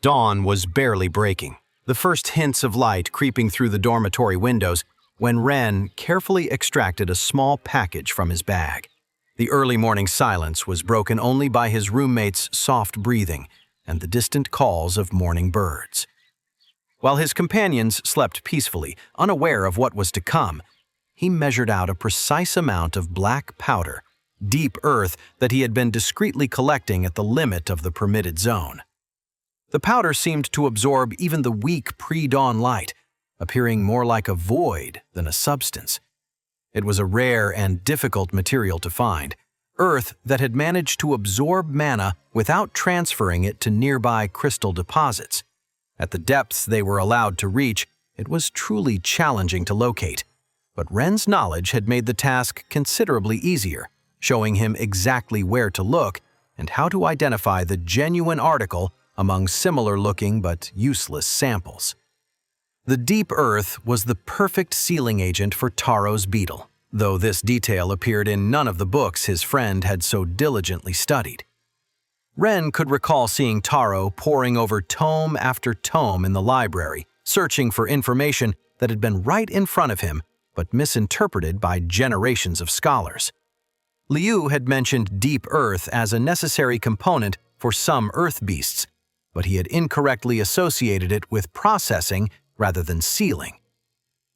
Dawn was barely breaking, the first hints of light creeping through the dormitory windows when Ren carefully extracted a small package from his bag. The early morning silence was broken only by his roommate's soft breathing and the distant calls of morning birds. While his companions slept peacefully, unaware of what was to come, he measured out a precise amount of black powder, deep earth that he had been discreetly collecting at the limit of the permitted zone. The powder seemed to absorb even the weak pre-dawn light, appearing more like a void than a substance. It was a rare and difficult material to find, earth that had managed to absorb mana without transferring it to nearby crystal deposits. At the depths they were allowed to reach, it was truly challenging to locate. But Ren's knowledge had made the task considerably easier, showing him exactly where to look and how to identify the genuine article among similar-looking but useless samples. The deep earth was the perfect sealing agent for Taro's beetle, though this detail appeared in none of the books his friend had so diligently studied. Ren could recall seeing Taro poring over tome after tome in the library, searching for information that had been right in front of him but misinterpreted by generations of scholars. Liu had mentioned deep earth as a necessary component for some earth beasts, but he had incorrectly associated it with processing rather than sealing.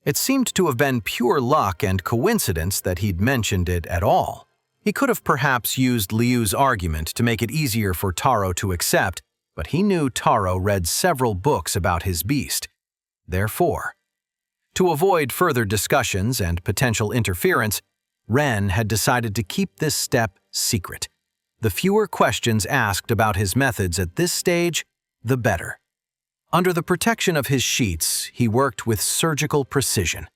It seemed to have been pure luck and coincidence that he'd mentioned it at all. He could have perhaps used Liu's argument to make it easier for Taro to accept, but he knew Taro read several books about his beast. Therefore, to avoid further discussions and potential interference, Ren had decided to keep this step secret. The fewer questions asked about his methods at this stage, the better. Under the protection of his sheets, he worked with surgical precision.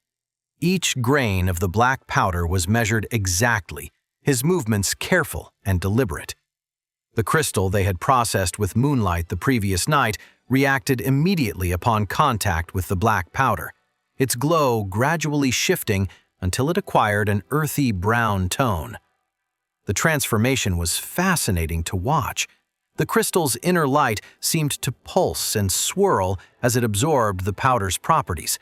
Each grain of the black powder was measured exactly, his movements careful and deliberate. The crystal they had processed with moonlight the previous night reacted immediately upon contact with the black powder, its glow gradually shifting until it acquired an earthy brown tone. The transformation was fascinating to watch. The crystal's inner light seemed to pulse and swirl as it absorbed the powder's properties,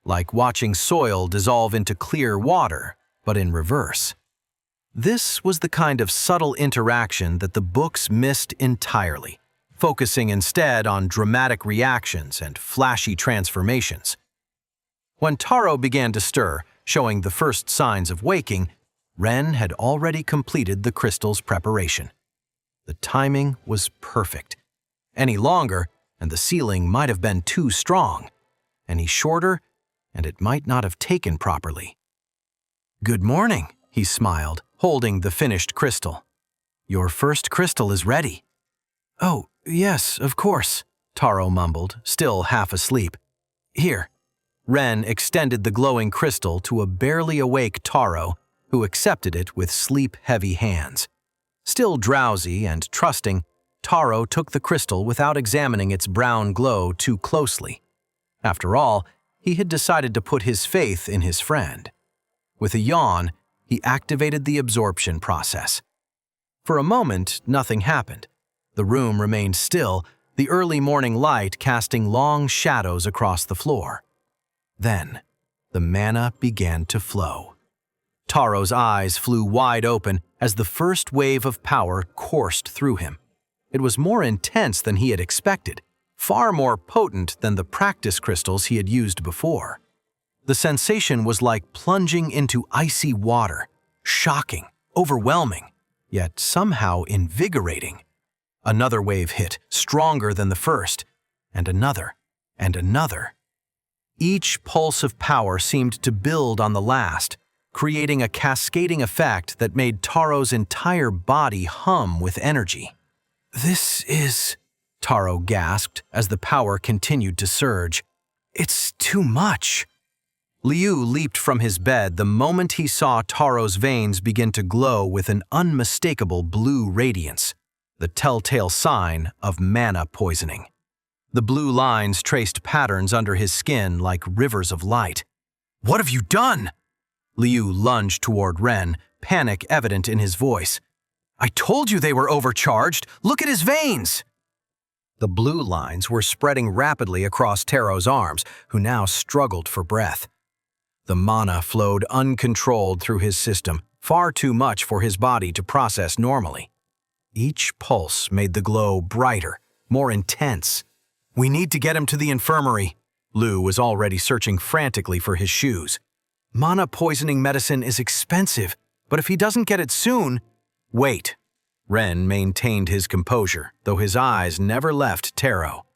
like watching soil dissolve into clear water, but in reverse. This was the kind of subtle interaction that the books missed entirely, focusing instead on dramatic reactions and flashy transformations. When Taro began to stir, showing the first signs of waking, Ren had already completed the crystal's preparation. The timing was perfect. Any longer, and the sealing might have been too strong. Any shorter, and it might not have taken properly. "Good morning," he smiled, holding the finished crystal. "Your first crystal is ready." "Oh, yes, of course," Taro mumbled, still half asleep. "Here." Ren extended the glowing crystal to a barely awake Taro, who accepted it with sleep-heavy hands. Still drowsy and trusting, Taro took the crystal without examining its brown glow too closely. After all, he had decided to put his faith in his friend. With a yawn, he activated the absorption process. For a moment, nothing happened. The room remained still, the early morning light casting long shadows across the floor. Then, the mana began to flow. Taro's eyes flew wide open as the first wave of power coursed through him. It was more intense than he had expected, far more potent than the practice crystals he had used before. The sensation was like plunging into icy water, shocking, overwhelming, yet somehow invigorating. Another wave hit, stronger than the first, and another, and another. Each pulse of power seemed to build on the last, creating a cascading effect that made Taro's entire body hum with energy. "This is," Taro gasped as the power continued to surge. "It's too much." Liu leaped from his bed the moment he saw Taro's veins begin to glow with an unmistakable blue radiance, the telltale sign of mana poisoning. The blue lines traced patterns under his skin like rivers of light. "What have you done?" Liu lunged toward Ren, panic evident in his voice. "I told you they were overcharged! Look at his veins!" The blue lines were spreading rapidly across Taro's arms, who now struggled for breath. The mana flowed uncontrolled through his system, far too much for his body to process normally. Each pulse made the glow brighter, more intense. "We need to get him to the infirmary." Lou was already searching frantically for his shoes. "Mana poisoning medicine is expensive, but if he doesn't get it soon—" "Wait." Ren maintained his composure, though his eyes never left Taro.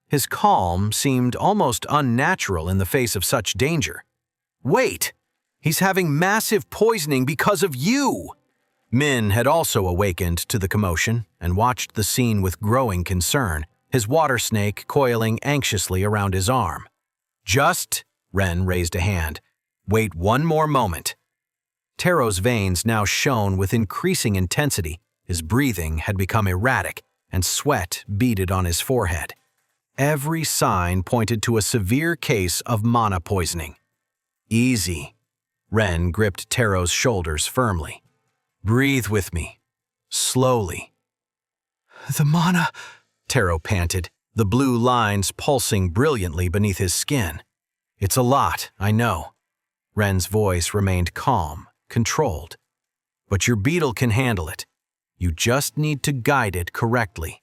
His calm seemed almost unnatural in the face of such danger. "Wait! He's having massive poisoning because of you!" Min had also awakened to the commotion and watched the scene with growing concern, his water snake coiling anxiously around his arm. Ren raised a hand. "Wait one more moment." Taro's veins now shone with increasing intensity. His breathing had become erratic, and sweat beaded on his forehead. Every sign pointed to a severe case of mana poisoning. "Easy." Ren gripped Taro's shoulders firmly. "Breathe with me. Slowly." "The mana," Taro panted, the blue lines pulsing brilliantly beneath his skin. "It's a lot, I know." Ren's voice remained calm, controlled. "But your beetle can handle it. You just need to guide it correctly."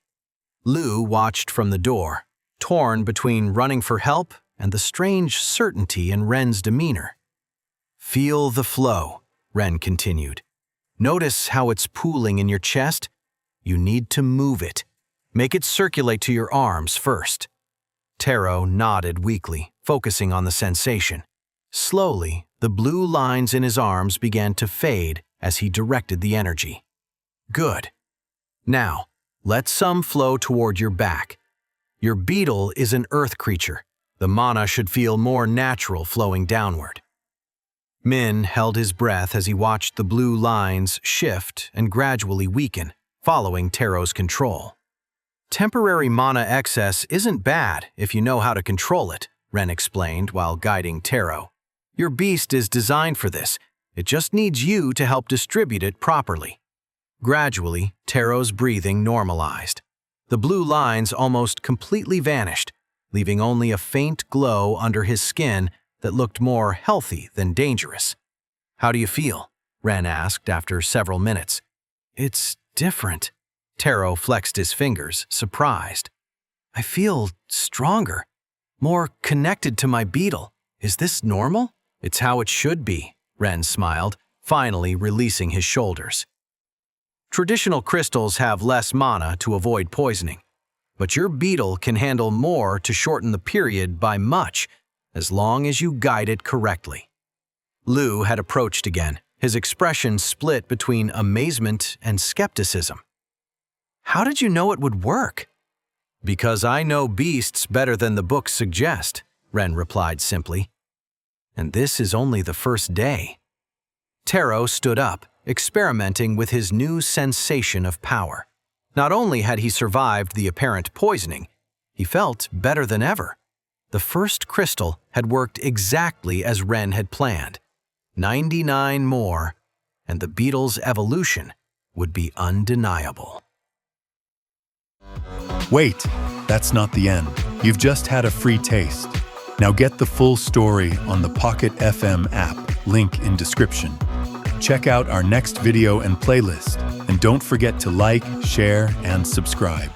Lou watched from the door, torn between running for help and the strange certainty in Ren's demeanor. "Feel the flow," Ren continued. "Notice how it's pooling in your chest? You need to move it. Make it circulate to your arms first." Taro nodded weakly, focusing on the sensation. Slowly, the blue lines in his arms began to fade as he directed the energy. "Good. Now, let some flow toward your back. Your beetle is an earth creature. The mana should feel more natural flowing downward." Min held his breath as he watched the blue lines shift and gradually weaken, following Taro's control. "Temporary mana excess isn't bad if you know how to control it," Ren explained while guiding Taro. "Your beast is designed for this. It just needs you to help distribute it properly." Gradually, Taro's breathing normalized. The blue lines almost completely vanished, leaving only a faint glow under his skin that looked more healthy than dangerous. "How do you feel?" Ren asked after several minutes. "It's different." Taro flexed his fingers, surprised. "I feel stronger, more connected to my beetle. Is this normal?" "It's how it should be," Ren smiled, finally releasing his shoulders. "Traditional crystals have less mana to avoid poisoning, but your beetle can handle more to shorten the period by much, as long as you guide it correctly." Lou had approached again, his expression split between amazement and skepticism. "How did you know it would work?" "Because I know beasts better than the books suggest," Ren replied simply. "And this is only the first day." Taro stood up, experimenting with his new sensation of power. Not only had he survived the apparent poisoning, he felt better than ever. The first crystal had worked exactly as Ren had planned. 99 more, and the beetle's evolution would be undeniable. Wait, that's not the end. You've just had a free taste. Now get the full story on the Pocket FM app, link in description. Check out our next video and playlist, and don't forget to like, share, and subscribe.